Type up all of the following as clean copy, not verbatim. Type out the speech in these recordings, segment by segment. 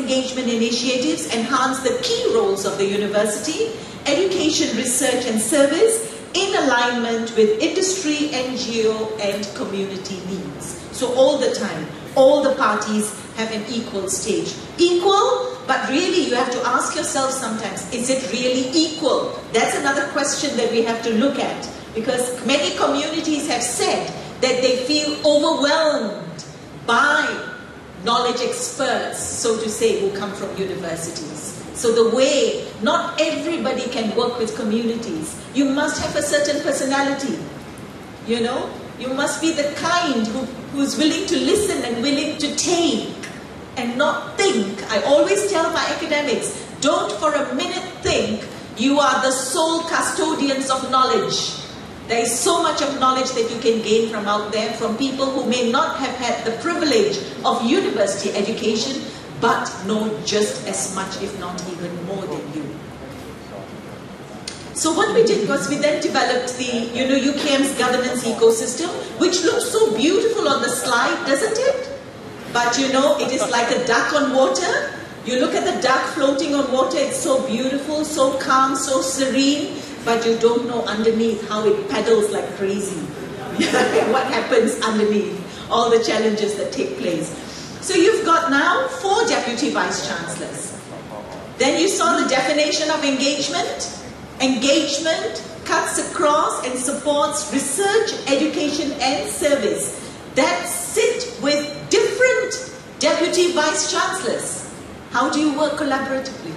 engagement initiatives enhance the key roles of the university, education, research and service in alignment with industry, NGO and community needs. So all the time, all the parties have an equal stage. Equal, but really you have to ask yourself sometimes, is it really equal? That's another question that we have to look at, because many communities have said that they feel overwhelmed by knowledge experts, so to say, who come from universities. So the way, not everybody can work with communities. You must have a certain personality, you know. You must be the kind who's willing to listen and willing to take and not think. I always tell my academics, don't for a minute think you are the sole custodians of knowledge. There is so much of knowledge that you can gain from out there, from people who may not have had the privilege of university education, but know just as much, if not even more than you. So what we did was we then developed the, UKM's governance ecosystem, which looks so beautiful on the slide, doesn't it? But it is like a duck on water. You look at the duck floating on water, it's so beautiful, so calm, so serene, but you don't know underneath how it paddles like crazy. What happens underneath, all the challenges that take place. So you've got now 4 deputy vice-chancellors. Then you saw the definition of engagement. Engagement cuts across and supports research, education and service that sit with different deputy vice-chancellors. How do you work collaboratively?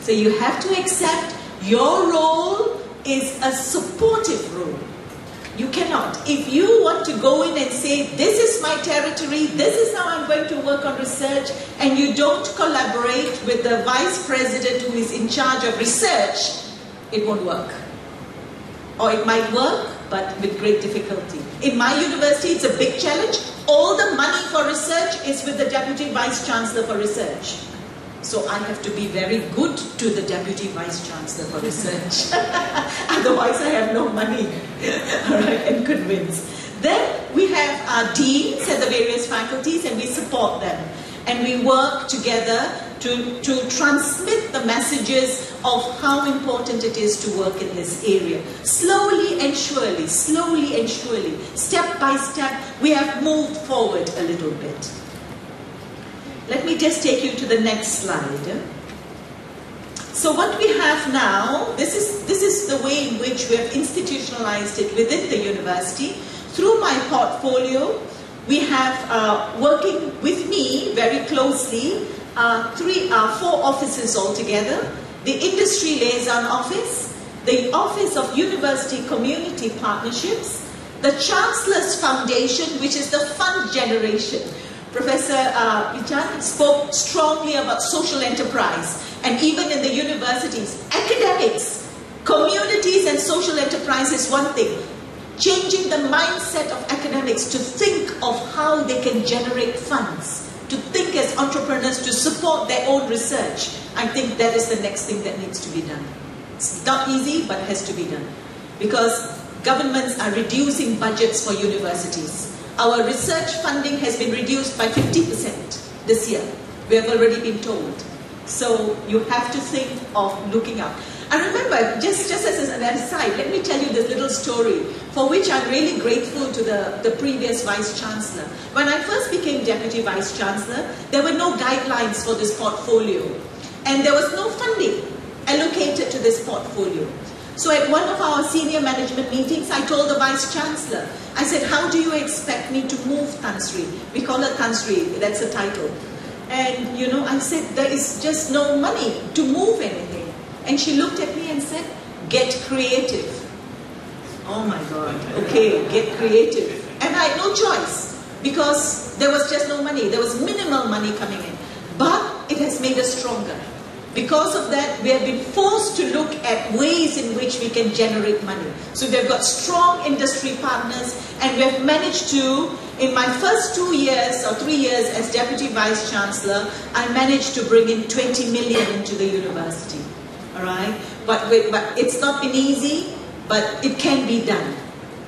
So you have to accept your role is a supportive role. You cannot. If you want to go in and say, this is my territory, this is how I'm going to work on research, and you don't collaborate with the vice president who is in charge of research, it won't work. Or it might work, but with great difficulty. In my university, it's a big challenge. All the money for research is with the Deputy Vice-Chancellor for research. So I have to be very good to the Deputy Vice-Chancellor for research. Otherwise, I have no money. All right, and convince. Then we have our deans at the various faculties, and we support them. And we work together to transmit the messages of how important it is to work in this area. Slowly and surely, step by step, we have moved forward a little bit. Let me just take you to the next slide. So what we have now, this is the way in which we have institutionalized it within the university. Through my portfolio, we have working with me very closely 4 offices altogether. The Industry Liaison Office, the Office of University Community Partnerships, the Chancellor's Foundation, which is the fund generation. Professor Vichan spoke strongly about social enterprise, and even in the universities, academics, communities and social enterprise is one thing. Changing the mindset of academics to think of how they can generate funds, to think as entrepreneurs, to support their own research. I think that is the next thing that needs to be done. It's not easy, but has to be done. Because governments are reducing budgets for universities. Our research funding has been reduced by 50% this year. We have already been told. So you have to think of looking up. I remember, just as an aside, let me tell you this little story for which I'm really grateful to the previous Vice-Chancellor. When I first became Deputy Vice-Chancellor, there were no guidelines for this portfolio. And there was no funding allocated to this portfolio. So at one of our senior management meetings, I told the Vice-Chancellor, I said, how do you expect me to move Tansri? We call her Tansri, that's the title. And I said, there is just no money to move anything. And she looked at me and said, get creative. Oh my God, okay, get creative. And I had no choice because there was just no money. There was minimal money coming in. But it has made us stronger. Because of that, we have been forced to look at ways in which we can generate money. So we've got strong industry partners, and we've managed to, in my first 2 years or 3 years as Deputy Vice-Chancellor, I managed to bring in 20 million into the university. All right, but it's not been easy, but it can be done.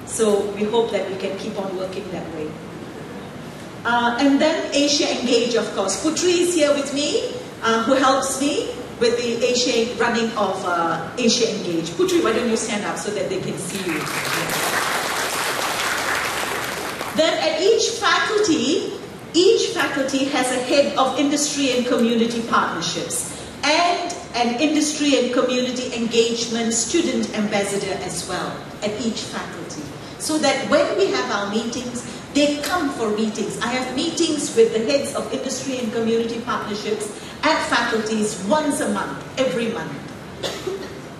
So we hope that we can keep on working that way. And then Asia Engage, of course. Putri is here with me, who helps me with the Asia running of Asia Engage. Putri, why don't you stand up so that they can see you? Then at each faculty has a head of industry and community partnerships and an industry and community engagement student ambassador as well at each faculty. So that when we have our meetings, they come for meetings. I have meetings with the heads of industry and community partnerships at faculties once a month, every month.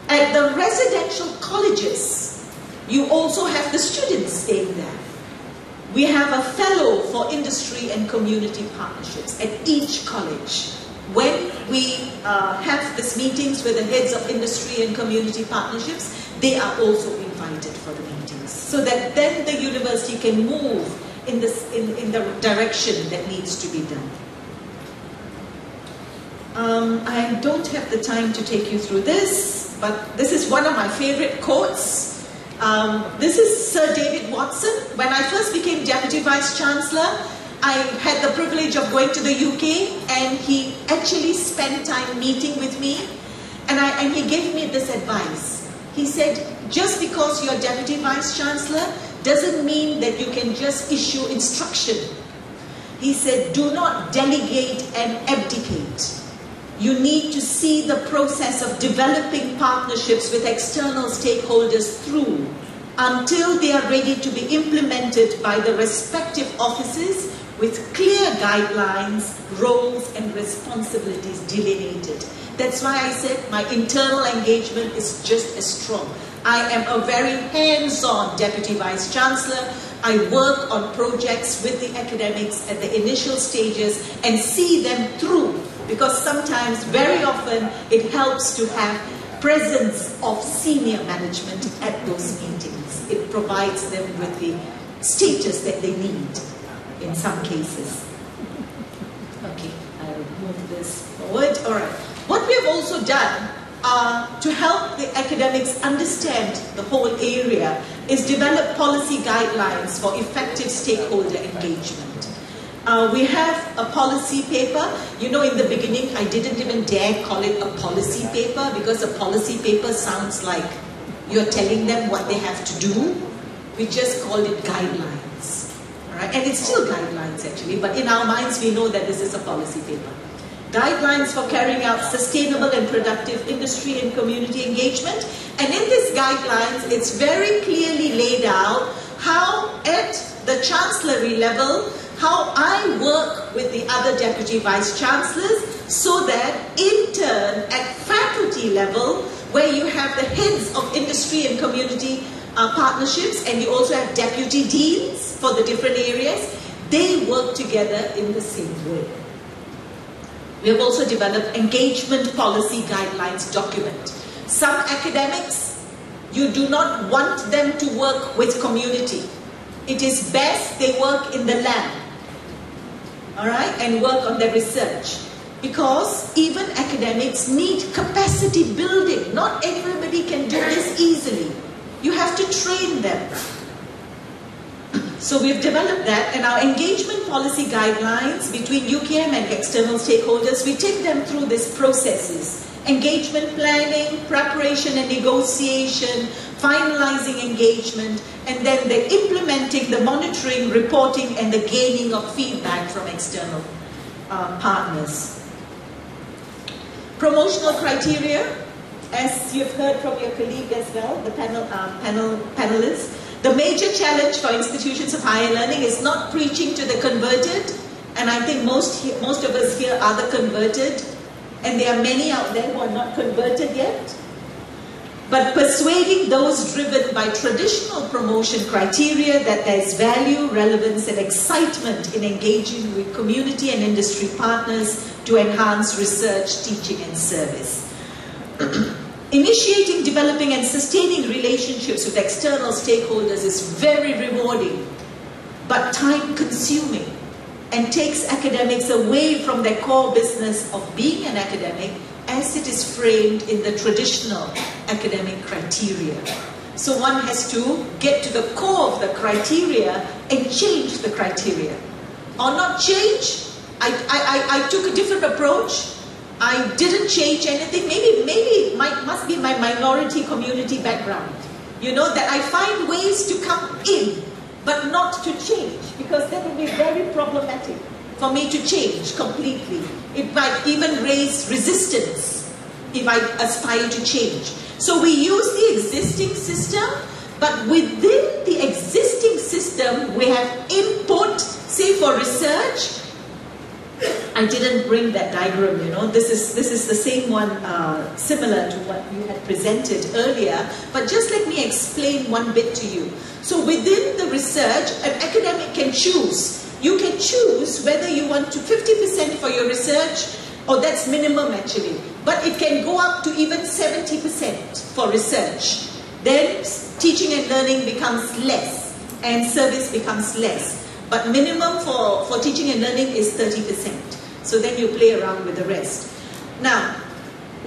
At the residential colleges, you also have the students staying there. We have a fellow for industry and community partnerships at each college. When we have these meetings with the heads of industry and community partnerships, they are also invited for the meetings, so that then the university can move in the direction that needs to be done. I don't have the time to take you through this, but this is one of my favorite quotes. This is Sir David Watson. When I first became Deputy Vice Chancellor, I had the privilege of going to the UK, and he actually spent time meeting with me, and he gave me this advice. He said, just because you're Deputy Vice Chancellor doesn't mean that you can just issue instruction. He said, do not delegate and abdicate. You need to see the process of developing partnerships with external stakeholders through until they are ready to be implemented by the respective offices with clear guidelines, roles and responsibilities delineated. That's why I said my internal engagement is just as strong. I am a very hands-on Deputy Vice Chancellor. I work on projects with the academics at the initial stages and see them through, because sometimes, very often, it helps to have presence of senior management at those meetings. It provides them with the status that they need in some cases. Okay, I'll move this forward. All right. What we have also done to help the academics understand the whole area is develop policy guidelines for effective stakeholder engagement. We have a policy paper. You know, in the beginning, I didn't even dare call it a policy paper, because a policy paper sounds like you're telling them what they have to do. We just called it guidelines. All right? And it's still guidelines, actually, but in our minds, we know that this is a policy paper. Guidelines for carrying out sustainable and productive industry and community engagement. And in these guidelines, it's very clearly laid out how, at the chancellery level, how I work with the other Deputy Vice Chancellors, so that in turn, at faculty level, where you have the heads of industry and community partnerships, and you also have deputy deans for the different areas, they work together in the same way. We have also developed engagement policy guidelines document. Some academics, you do not want them to work with community. It is best they work in the lab, all right, and work on their research. Because even academics need capacity building. Not everybody can do this easily. You have to train them. So we've developed that, and our engagement policy guidelines between UKM and external stakeholders, we take them through these processes. Engagement planning, preparation and negotiation, finalizing engagement, and then the implementing, the monitoring, reporting, and the gaining of feedback from external partners. Promotional criteria, as you've heard from your colleague as well, the panelists. The major challenge for institutions of higher learning is not preaching to the converted, and I think most of us here are the converted, and there are many out there who are not converted yet, but persuading those driven by traditional promotion criteria that there is value, relevance, and excitement in engaging with community and industry partners to enhance research, teaching, and service. Initiating, developing, and sustaining relationships with external stakeholders is very rewarding, but time-consuming, and takes academics away from their core business of being an academic as it is framed in the traditional academic criteria. So one has to get to the core of the criteria and change the criteria. or not change. I took a different approach. I didn't change anything. Maybe it must be my minority community background. You know, that I find ways to come in, but not to change, because that would be very problematic for me to change completely. It might even raise resistance if I aspire to change. So we use the existing system, but within the existing system, we have input, say for research. I didn't bring that diagram, you know. This is the same one, similar to what you had presented earlier. But just let me explain one bit to you. So within the research, an academic can choose. You can choose whether you want to 50% for your research, or that's minimum actually. But it can go up to even 70% for research. Then teaching and learning becomes less, and service becomes less. But minimum for teaching and learning is 30%. So then you play around with the rest. Now,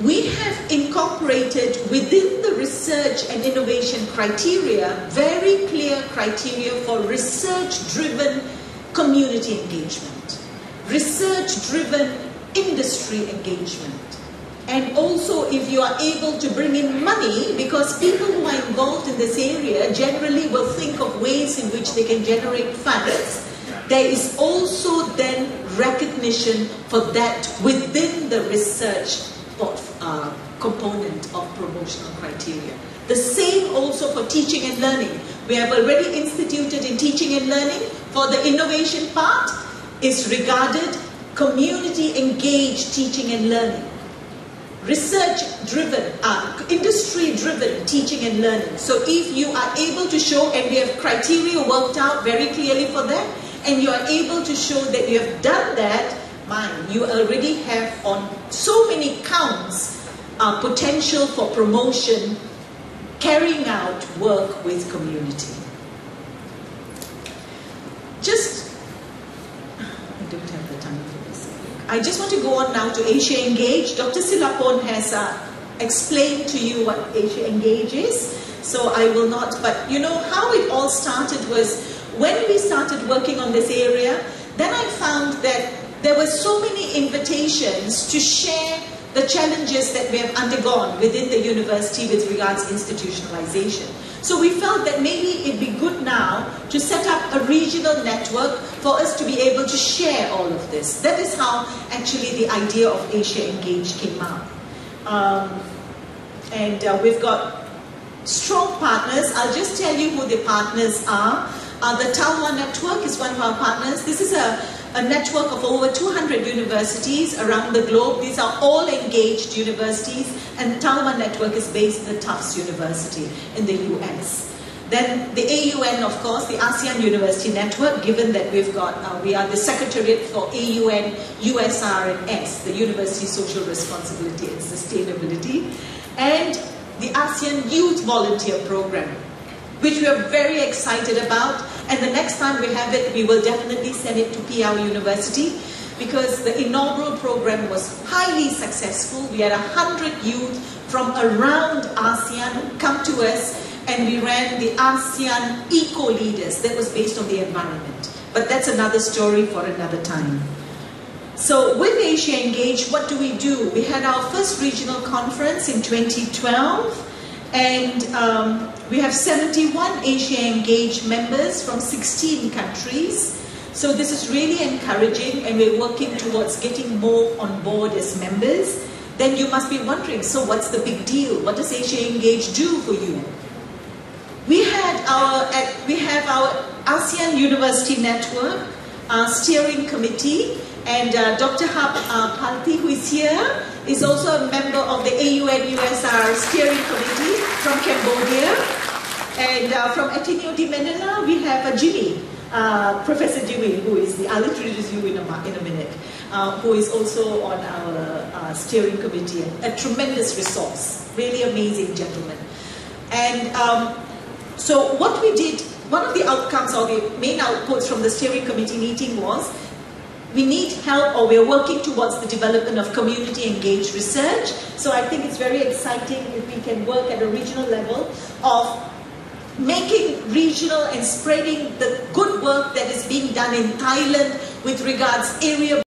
we have incorporated within the research and innovation criteria, very clear criteria for research-driven community engagement, research-driven industry engagement. And also if you are able to bring in money, because people who are involved in this area generally will think of ways in which they can generate funds. There is also then recognition for that within the research component of promotional criteria. The same also for teaching and learning. We have already instituted in teaching and learning, for the innovation part is regarded community engaged teaching and learning. Research-driven, industry-driven teaching and learning. So if you are able to show, and we have criteria worked out very clearly for that, and you are able to show that you have done that, you already have on so many counts potential for promotion, carrying out work with community. I don't have the time for this. I just want to go on now to Asia Engage. Dr. Silapon has explained to you what Asia Engage is, so I will not, but you know how it all started was when we started working on this area, then I found that there were so many invitations to share the challenges that we have undergone within the university with regards to institutionalization. So we felt that maybe it'd be good now to set up a regional network for us to be able to share all of this. That is how actually the idea of Asia Engage came out. We've got strong partners. I'll just tell you who the partners are. The Talwa Network is one of our partners. This is a network of over 200 universities around the globe. These are all engaged universities, and Talwa Network is based in the Tufts University in the US. Then the AUN, of course, the ASEAN University Network, given that we've got, we are the Secretariat for AUN, USR&S, the University Social Responsibility and Sustainability, and the ASEAN Youth Volunteer Program, which we are very excited about. And the next time we have it, we will definitely send it to PIAO University, because the inaugural program was highly successful. We had 100 youth from around ASEAN who come to us, and we ran the ASEAN Eco Leaders. That was based on the environment. But that's another story for another time. So with Asia Engage, what do? We had our first regional conference in 2012, and we have 71 Asia Engage members from 16 countries. So this is really encouraging, and we're working towards getting more on board as members. Then you must be wondering, so what's the big deal? What does Asia Engage do for you? We have our ASEAN University Network steering committee, and Dr. Palti, who is here, is also a member of the AUN-USR steering committee from Cambodia. And from Ateneo de Manila, we have Jimmy, Professor Jimmy, who is I'll introduce you in a minute, who is also on our steering committee, a tremendous resource, really amazing gentleman. And so what we did, one of the outcomes or the main outputs from the steering committee meeting was, we need help, or we're working towards the development of community engaged research. So I think it's very exciting if we can work at a regional level of making regional and spreading the good work that is being done in Thailand with regards area